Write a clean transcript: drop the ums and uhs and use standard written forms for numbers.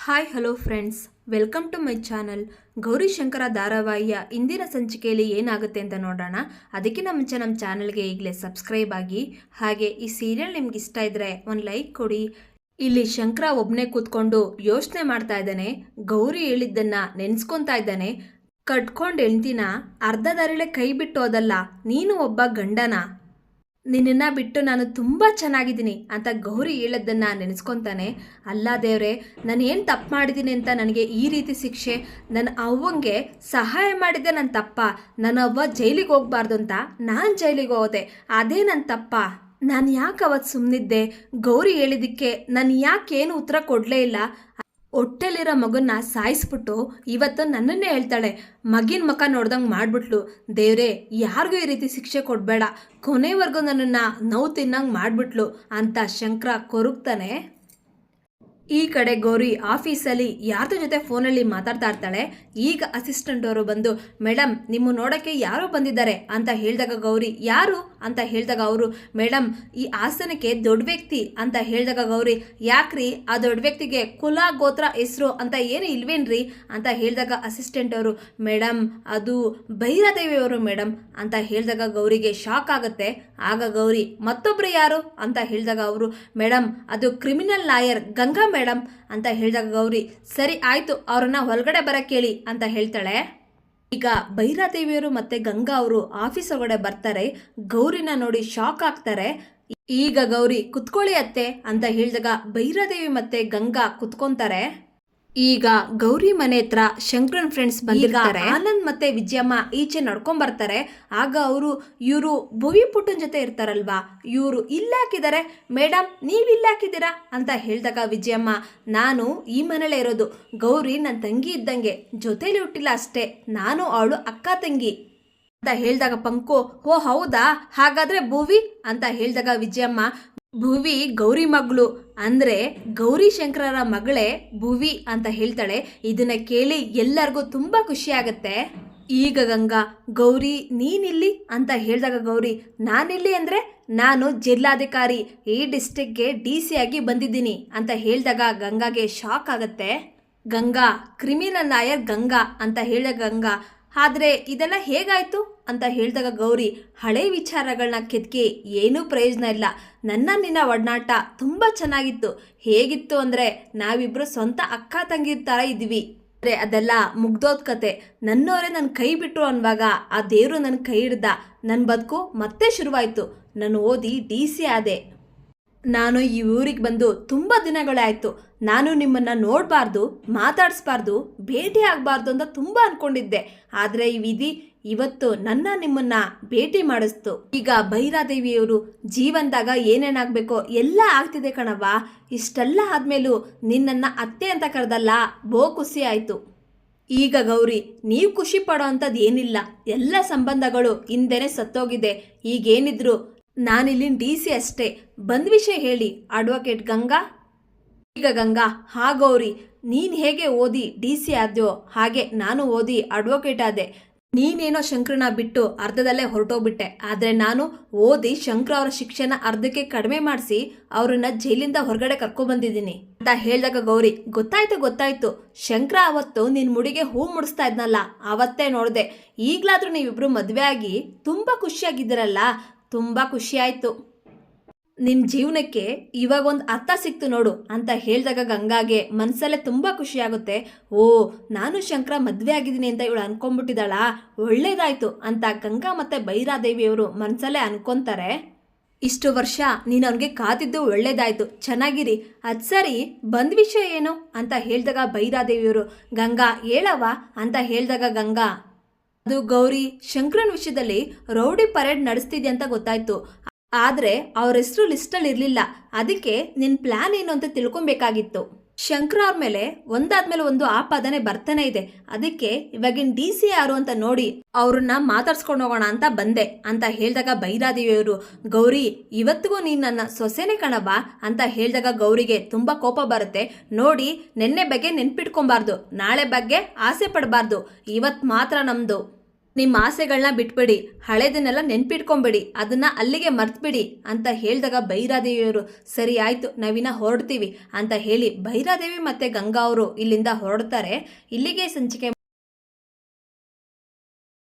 Hi hello friends, welcome to my channel. Gauri Shankar ಧಾರಾವಾಹಿಯ ಇಂದಿನ ಸಂಚಿಕೆಯಲ್ಲಿ ಏನಾಗುತ್ತೆ ಅಂತ ನೋಡೋಣ. ಅದಕ್ಕಿಂತ ಮುಂಚೆ ನಮ್ಮ ಚಾನಲ್ಗೆ ಈಗಲೇ ಸಬ್ಸ್ಕ್ರೈಬ್ ಆಗಿ, ಹಾಗೆ ಈ ಸೀರಿಯಲ್ ನಿಮ್ಗೆ ಇಷ್ಟ ಇದ್ದರೆ ಒಂದು ಲೈಕ್ ಕೊಡಿ. ಇಲ್ಲಿ ಶಂಕರ ಒಬ್ಬನೇ ಕೂತ್ಕೊಂಡು ಯೋಚನೆ ಮಾಡ್ತಾ ಇದ್ದಾನೆ. ಗೌರಿ ಹೇಳಿದ್ದನ್ನು ನೆನೆಸ್ಕೊತಾ ಇದ್ದಾನೆ. ಕಟ್ಕೊಂಡು ಹೆಂಡ್ತಿನ ಅರ್ಧ ದಾರಿಲೆ ಕೈ ಬಿಟ್ಟು ಹೋದಲ್ಲ, ನೀನು ಒಬ್ಬ ಗಂಡನ, ನಿನ್ನನ್ನು ಬಿಟ್ಟು ನಾನು ತುಂಬ ಚೆನ್ನಾಗಿದ್ದೀನಿ ಅಂತ ಗೌರಿ ಹೇಳೋದನ್ನು ನೆನೆಸ್ಕೊತಾನೆ. ಅಲ್ಲ ದೇವ್ರೆ, ನಾನು ಏನು ತಪ್ಪು ಮಾಡಿದ್ದೀನಿ ಅಂತ ನನಗೆ ಈ ರೀತಿ ಶಿಕ್ಷೆ? ನನ್ನ ಅವ್ವಂಗೆ ಸಹಾಯ ಮಾಡಿದ್ದೆ ನನ್ನ ತಪ್ಪ? ನನ್ನ ಅವ್ವ ಜೈಲಿಗೆ ಹೋಗ್ಬಾರ್ದು ಅಂತ ನಾನು ಜೈಲಿಗೆ ಹೋದೆ, ಅದೇ ನನ್ನ ತಪ್ಪ? ನಾನು ಯಾಕೆ ಅವತ್ತು ಸುಮ್ಮನಿದ್ದೆ? ಗೌರಿ ಹೇಳಿದ್ದಕ್ಕೆ ನಾನು ಯಾಕೇನು ಉತ್ತರ ಕೊಡಲೇ ಇಲ್ಲ? ಹೊಟ್ಟೆಲಿರೋ ಮಗನ್ನ ಸಾಯಿಸ್ಬಿಟ್ಟು ಇವತ್ತು ನನ್ನನ್ನೇ ಹೇಳ್ತಾಳೆ. ಮಗಿನ ಮುಖ ನೋಡ್ದಂಗೆ ಮಾಡಿಬಿಟ್ಲು. ದೇವ್ರೆ, ಯಾರಿಗೂ ಈ ರೀತಿ ಶಿಕ್ಷೆ ಕೊಡಬೇಡ, ಕೊನೆವರೆಗೂ ನನ್ನನ್ನು ನೋವು ತಿನ್ನಂಗೆ ಮಾಡಿಬಿಟ್ಲು ಅಂತ ಶಂಕರ ಕೊರಗ್ತಾನೆ. ಈ ಕಡೆ ಗೌರಿ ಆಫೀಸಲ್ಲಿ ಯಾರ್ದ ಜೊತೆ ಫೋನಲ್ಲಿ ಮಾತಾಡ್ತಾ ಇರ್ತಾಳೆ. ಈಗ ಅಸಿಸ್ಟೆಂಟ್ ಅವರು ಬಂದು, ಮೇಡಮ್ ನಿಮ್ಮ ನೋಡೋಕ್ಕೆ ಯಾರೋ ಬಂದಿದ್ದಾರೆ ಅಂತ ಹೇಳಿದಾಗ ಗೌರಿ, ಯಾರು ಅಂತ ಹೇಳಿದಾಗ ಅವರು, ಮೇಡಮ್ ಈ ಆಸನಕ್ಕೆ ದೊಡ್ಡ ವ್ಯಕ್ತಿ ಅಂತ ಹೇಳಿದಾಗ ಗೌರಿ, ಯಾಕ್ರಿ ಆ ದೊಡ್ಡ ವ್ಯಕ್ತಿಗೆ ಕುಲ ಗೋತ್ರ ಹೆಸರು ಅಂತ ಏನು ಇಲ್ವೇನ್ರಿ ಅಂತ ಹೇಳಿದಾಗ ಅಸಿಸ್ಟೆಂಟ್ ಅವರು, ಮೇಡಮ್ ಅದು ಭೈರಾದೇವಿಯವರು ಮೇಡಮ್ ಅಂತ ಹೇಳಿದಾಗ ಗೌರಿಗೆ ಶಾಕ್ ಆಗುತ್ತೆ. ಆಗ ಗೌರಿ, ಮತ್ತೊಬ್ರು ಯಾರು ಅಂತ ಹೇಳಿದಾಗ ಅವರು, ಮೇಡಮ್ ಅದು ಕ್ರಿಮಿನಲ್ ಲಾಯರ್ ಗಂಗಾ ಮೇಡಮ್ ಅಂತ ಹೇಳಿದಾಗ ಗೌರಿ, ಸರಿ ಆಯ್ತು, ಅವ್ರನ್ನ ಹೊರಗಡೆ ಬರಕ್ಕೆ ಹೇಳಿ ಅಂತ ಹೇಳ್ತಾಳೆ. ಈಗ ಭೈರಾದೇವಿಯವರು ಮತ್ತೆ ಗಂಗಾ ಅವರು ಆಫೀಸ್ ಒಳಗಡೆ ಬರ್ತಾರೆ. ಗೌರಿನ ನೋಡಿ ಶಾಕ್ ಆಗ್ತಾರೆ. ಈಗ ಗೌರಿ, ಕುತ್ಕೊಳ್ಳಿ ಅತ್ತೆ ಅಂತ ಹೇಳಿದಾಗ ಭೈರಾದೇವಿ ಮತ್ತೆ ಗಂಗಾ ಕುತ್ಕೊಂತಾರೆ. ಈಗ ಗೌರಿ ಮನೆ ಹತ್ರ ಶಂಕರನ್ ಫ್ರೆಂಡ್ಸ್ ಬಂದಿರ್ತಾರೆ. ಆನಂದ್ ಮತ್ತೆ ವಿಜಯಮ್ಮ ಈಚೆ ನಡ್ಕೊಂಡ್ ಬರ್ತಾರೆ. ಆಗ ಅವರು, ಇವರು ಭುವಿ ಪುಟ್ಟನ್ ಜೊತೆ ಇರ್ತಾರಲ್ವಾ, ಇವರು ಇಲ್ಲೇ ಹಾಕಿದ್ದಾರೆ ಮೇಡಮ್, ನೀವು ಇಲ್ಲೇ ಹಾಕಿದ್ದೀರಾ ಅಂತ ಹೇಳಿದಾಗ ವಿಜಯಮ್ಮ, ನಾನು ಈ ಮನೇಲೇ ಇರೋದು, ಗೌರಿ ನನ್ನ ತಂಗಿ ಇದ್ದಂಗೆ, ಜೊತೆಲಿ ಹುಟ್ಟಿಲ್ಲ ಅಷ್ಟೇ, ನಾನು ಅವಳು ಅಕ್ಕ ತಂಗಿ ಅಂತ ಹೇಳಿದಾಗ ಪಂಕು, ಓ ಹೌದಾ, ಹಾಗಾದ್ರೆ ಭುವಿ ಅಂತ ಹೇಳಿದಾಗ ವಿಜಯಮ್ಮ, ಭುವಿ ಗೌರಿ ಮಗಳು ಅಂದರೆ ಗೌರಿ ಶಂಕರರ ಮಗಳೇ ಭುವಿ ಅಂತ ಹೇಳ್ತಾಳೆ. ಇದನ್ನ ಕೇಳಿ ಎಲ್ಲರಿಗೂ ತುಂಬ ಖುಷಿ ಆಗುತ್ತೆ. ಈಗ ಗಂಗಾ, ಗೌರಿ ನೀನಿಲ್ಲಿ ಅಂತ ಹೇಳಿದಾಗ ಗೌರಿ, ನಾನಿಲ್ಲಿ ಅಂದರೆ ನಾನು ಜಿಲ್ಲಾಧಿಕಾರಿ, ಈ ಡಿಸ್ಟ್ರಿಕ್ಗೆ DC ಆಗಿ ಬಂದಿದ್ದೀನಿ ಅಂತ ಹೇಳಿದಾಗ ಗಂಗಾಗೆ ಶಾಕ್ ಆಗುತ್ತೆ. ಗಂಗಾ, ಕ್ರಿಮಿನಲ್ ಲಾಯರ್ ಗಂಗಾ ಅಂತ ಹೇಳಿದಾಗ ಗಂಗಾ, ಆದರೆ ಇದೆಲ್ಲ ಹೇಗಾಯಿತು ಅಂತ ಹೇಳಿದಾಗ ಗೌರಿ, ಹಳೆ ವಿಚಾರಗಳನ್ನ ಕೆದಕಿ ಏನೂ ಪ್ರಯೋಜನ ಇಲ್ಲ, ನಿನ್ನ ಒಡನಾಟ ತುಂಬ ಚೆನ್ನಾಗಿತ್ತು. ಹೇಗಿತ್ತು ಅಂದರೆ ನಾವಿಬ್ಬರು ಸ್ವಂತ ಅಕ್ಕ ತಂಗಿರ ಥರ ಇದ್ವಿ, ಅಂದರೆ ಅದೆಲ್ಲ ಮುಗ್ದೋದ್ ಕತೆ. ನನ್ನವರೇ ನನ್ನ ಕೈ ಬಿಟ್ಟರು ಅನ್ನುವಾಗ ಆ ದೇವರು ನನ್ನ ಕೈ ಹಿಡ್ದ, ನನ್ನ ಬದುಕು ಮತ್ತೆ ಶುರುವಾಯಿತು. ನಾನು ಓದಿ DC ಆದೆ. ನಾನು ಈ ಊರಿಗೆ ಬಂದು ತುಂಬ ದಿನಗಳಾಯಿತು. ನಾನು ನಿಮ್ಮನ್ನು ನೋಡಬಾರ್ದು, ಮಾತಾಡಿಸ್ಬಾರ್ದು, ಭೇಟಿ ಆಗಬಾರ್ದು ಅಂತ ತುಂಬ ಅಂದ್ಕೊಂಡಿದ್ದೆ. ಆದರೆ ಈ ವಿಧಿ ಇವತ್ತು ನಿಮ್ಮನ್ನು ಭೇಟಿ ಮಾಡಿಸ್ತು. ಈಗ ಭೈರಾದೇವಿಯವರು ಜೀವನದಾಗ ಏನೇನಾಗಬೇಕೋ ಎಲ್ಲ ಆಗ್ತಿದೆ ಕಣವ್ವ. ಇಷ್ಟೆಲ್ಲ ಆದಮೇಲೂ ನಿನ್ನನ್ನು ಅತ್ತೆ ಅಂತ ಕರೆದಲ್ಲ, ಖುಷಿ ಆಯಿತು. ಈಗ ಗೌರಿ, ನೀವು ಖುಷಿ ಪಡೋ ಅಂಥದ್ದು ಏನಿಲ್ಲ, ಎಲ್ಲ ಸಂಬಂಧಗಳು ಹಿಂದೆನೇ ಸತ್ತೋಗಿದೆ. ಈಗೇನಿದ್ರು ನಾನಿಲ್ಲಿ DC ಅಷ್ಟೇ. ಬಂದ ವಿಷಯ ಹೇಳಿ ಅಡ್ವೊಕೇಟ್ ಗಂಗಾ. ಈಗ ಗಂಗಾ, ಹಾ ಗೌರಿ, ನೀನು ಹೇಗೆ ಓದಿ DC ಆದ್ಯೋ ಹಾಗೆ ನಾನು ಓದಿ ಅಡ್ವೊಕೇಟ್ ಆದೆ. ನೀನೇನೋ ಶಂಕರನ ಬಿಟ್ಟು ಅರ್ಧದಲ್ಲೇ ಹೊರಟೋಗ್ಬಿಟ್ಟೆ, ಆದರೆ ನಾನು ಓದಿ ಶಂಕರ ಅವರ ಶಿಕ್ಷೆನ ಅರ್ಧಕ್ಕೆ ಕಡಿಮೆ ಮಾಡಿಸಿ ಅವರನ್ನ ಜೈಲಿಂದ ಹೊರಗಡೆ ಕರ್ಕೊಬಂದಿದ್ದೀನಿ ಅಂತ ಹೇಳಿದಾಗ ಗೌರಿ, ಗೊತ್ತಾಯ್ತು, ಶಂಕರ ಅವತ್ತು ನಿನ್ನ ಮುಡಿಗೆ ಹೂ ಮುಡಿಸ್ತಾ ಇದ್ನಲ್ಲ, ಅವತ್ತೇ ನೋಡಿದೆ. ಈಗಲಾದರೂ ನೀವಿಬ್ರು ಮದುವೆ ಆಗಿ ತುಂಬ ಖುಷಿಯಾಗಿದ್ದೀರಲ್ಲ, ತುಂಬ ಖುಷಿ ಆಯಿತು. ನಿನ್ನ ಜೀವನಕ್ಕೆ ಇವಾಗ ಒಂದು ಅರ್ಥ ಸಿಕ್ತು ನೋಡು ಅಂತ ಹೇಳಿದಾಗ ಗಂಗಾಗೆ ಮನಸ್ಸಲ್ಲೇ ತುಂಬ ಖುಷಿಯಾಗುತ್ತೆ. ಓ, ನಾನು ಶಂಕರ ಮದುವೆ ಆಗಿದ್ದೀನಿ ಅಂತ ಇವಳು ಅನ್ಕೊಂಡ್ಬಿಟ್ಟಿದ್ದಾಳಾ, ಒಳ್ಳೇದಾಯ್ತು ಅಂತ ಗಂಗಾ ಮತ್ತು ಭೈರಾದೇವಿಯವರು ಮನಸ್ಸಲ್ಲೇ ಅನ್ಕೊತಾರೆ. ಇಷ್ಟು ವರ್ಷ ನೀನು ಅವನಿಗೆ ಕಾದಿದ್ದು ಒಳ್ಳೇದಾಯ್ತು, ಚೆನ್ನಾಗಿರಿ. ಅದು ಸರಿ, ಬಂದ ವಿಷಯ ಏನು ಅಂತ ಹೇಳಿದಾಗ ಭೈರಾದೇವಿಯವರು, ಗಂಗಾ ಹೇಳವ ಅಂತ ಹೇಳಿದಾಗ ಗಂಗಾ, ಅದು ಗೌರಿ, ಶಂಕರನ್ ವಿಷಯದಲ್ಲಿ ರೌಡಿ ಪರೇಡ್ ನಡೆಸ್ತಿದ್ದೆ ಅಂತ ಗೊತ್ತಾಯ್ತು, ಆದರೆ ಅವ್ರ ಹೆಸರು ಲಿಸ್ಟಲ್ಲಿ ಇರಲಿಲ್ಲ. ಅದಕ್ಕೆ ನಿನ್ನ ಪ್ಲ್ಯಾನ್ ಏನು ಅಂತ ತಿಳ್ಕೊಬೇಕಾಗಿತ್ತು. ಶಂಕರ ಅವ್ರ ಮೇಲೆ ಒಂದಾದ್ಮೇಲೆ ಒಂದು ಆಪಾದನೆ ಬರ್ತಾನೆ ಇದೆ. ಅದಕ್ಕೆ ಇವಾಗಿನ DC ಯಾರು ಅಂತ ನೋಡಿ ಅವ್ರನ್ನ ಮಾತಾಡ್ಸ್ಕೊಂಡು ಹೋಗೋಣ ಅಂತ ಬಂದೆ ಅಂತ ಹೇಳಿದಾಗ ಭೈರಾದೇವಿಯವರು, ಗೌರಿ ಇವತ್ತಿಗೂ ನೀನು ನನ್ನ ಸೊಸೆನೇ ಕಣವ ಅಂತ ಹೇಳಿದಾಗ ಗೌರಿಗೆ ತುಂಬ ಕೋಪ ಬರುತ್ತೆ. ನೋಡಿ, ನೆನ್ನೆ ಬಗ್ಗೆ ನೆನ್ಪಿಟ್ಕೊಬಾರ್ದು, ನಾಳೆ ಬಗ್ಗೆ ಆಸೆ ಪಡಬಾರ್ದು, ಇವತ್ತು ಮಾತ್ರ ನಮ್ಮದು. ನಿಮ್ಮ ಆಸೆಗಳನ್ನ ಬಿಟ್ಬಿಡಿ, ಹಳೇದನ್ನೆಲ್ಲ ನೆನ್ಪಿಟ್ಕೊಂಬಿಡಿ, ಅದನ್ನ ಅಲ್ಲಿಗೆ ಮರ್ತ್ಬಿಡಿ ಅಂತ ಹೇಳಿದಾಗ ಭೈರಾದೇವಿಯವರು ಸರಿ ಆಯ್ತು ನಾವಿನ್ನ ಹೊರಡ್ತೀವಿ ಅಂತ ಹೇಳಿ ಭೈರಾದೇವಿ ಮತ್ತೆ ಗಂಗಾ ಅವರು ಇಲ್ಲಿಂದ ಹೊರಡ್ತಾರೆ. ಇಲ್ಲಿಗೆ ಸಂಚಿಕೆ